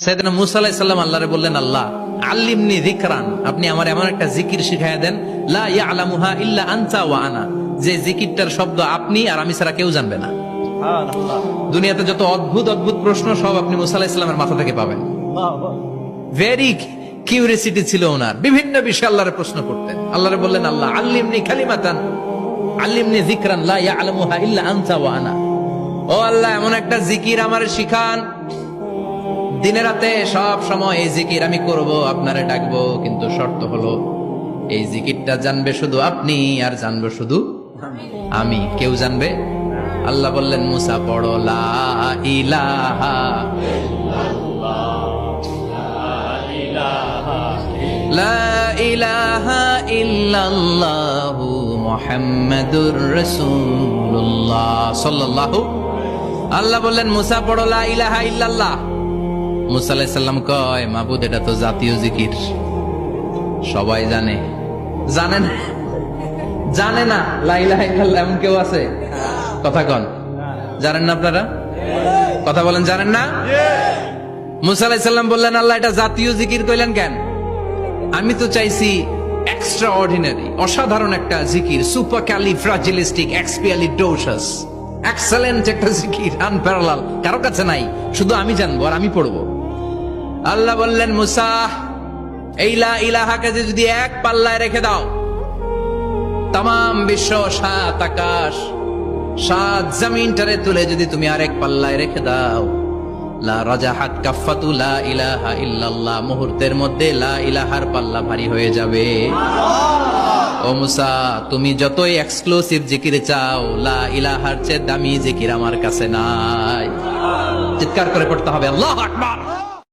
সাইয়েদনা মূসা আলাইহিস সালাম আল্লাহরে বললেন, আল্লাহ আল্লিমনি যিকরান, আপনি আমার এমন একটা জিকির শিখাইয়া দেন, লা ইয়ালামুহা ইল্লা আনতা ওয়া আনা, যে জিকিরটার শব্দ আপনি আর আমি ছাড়া কেউ জানবে না। দুনিয়াতে যত অদ্ভুত অদ্ভুত প্রশ্ন সব আপনি মূসা আলাইহিস সালামের মাথা থেকে পাবেন। ভেরি কিউরিওসিটি ছিল ওনার, বিভিন্ন বিষয়ে আল্লাহরে প্রশ্ন করতেন। আল্লাহরে বললেন, আল্লাহ আল্লিমনি কালিমাতান, আল্লিমনি যিকরান লা ইয়ালামুহা ইল্লা আনতা ওয়া আনা। ও আল্লাহ, এমন একটা জিকির আমারে শিখান, দিনে রাতে সব সময় এই জিকির আমি করব, আপনারে ডাকবো, কিন্তু শর্ত হলো এই জিকিরটা জানবে শুধু আপনি আর জানবো শুধু আমি, কেউ জানবে। আল্লাহ বললেন, মুসা পড়ো লা ইলাহা লা ইলাহা ইল্লাল্লাহু মুহাম্মাদুর রাসূলুল্লাহ সাল্লাল্লাহু। আল্লাহ বললেন, মুসা পড়ো লা ইলাহা ইল্লাল্লাহ। মুসা আলাইহিস সালাম কয়, মাবুদ এটা তো জাতীয় জিকির, সবাই জানে। জানেন জানে না লা ইলাহা ইল্লাল্লাহ এমন কেউ আছে? কথা কন, জানেন না আপনারা? কথা বলেন, জানেন না? মুসা আলাইহিস সালাম বললেন, আল্লাহ এটা জাতীয় জিকির কইলেন কেন? আমি তো চাইছি এক্সট্রা অর্ডিনারি, অসাধারণ একটা জিকির, সুপার ক্যালিফ্রাজিলিস্টিক এক্সপিয়ালিডোসাস, এক্সেলেন্ট একটা জিকির, আনপ্যারালাল, কারো কাছে নাই, শুধু আমি জানবো আর আমি পড়বো। আল্লাহ বললেন, মুসা এই লা ইলাহাকে যদি এক পাল্লায় রেখে দাও, তামাম বিশ্ব, সাত আকাশ, সাত জমিনটারে তুলে যদি তুমি আরেক পাল্লায় রেখে দাও, লা রাজাহাত কাফাতু লা ইলাহা ইল্লাল্লাহ, মুহূর্তের মধ্যে লা ইলাহার পাল্লা ভারী হয়ে যাবে। ও মুসা, তুমি যতই এক্সক্লুসিভ জিকির চাও, লা ইলাহার চেয়ে দামি জিকির আমার কাছে নাই। চিৎকার করে পড়তে হবে আল্লাহু আকবার।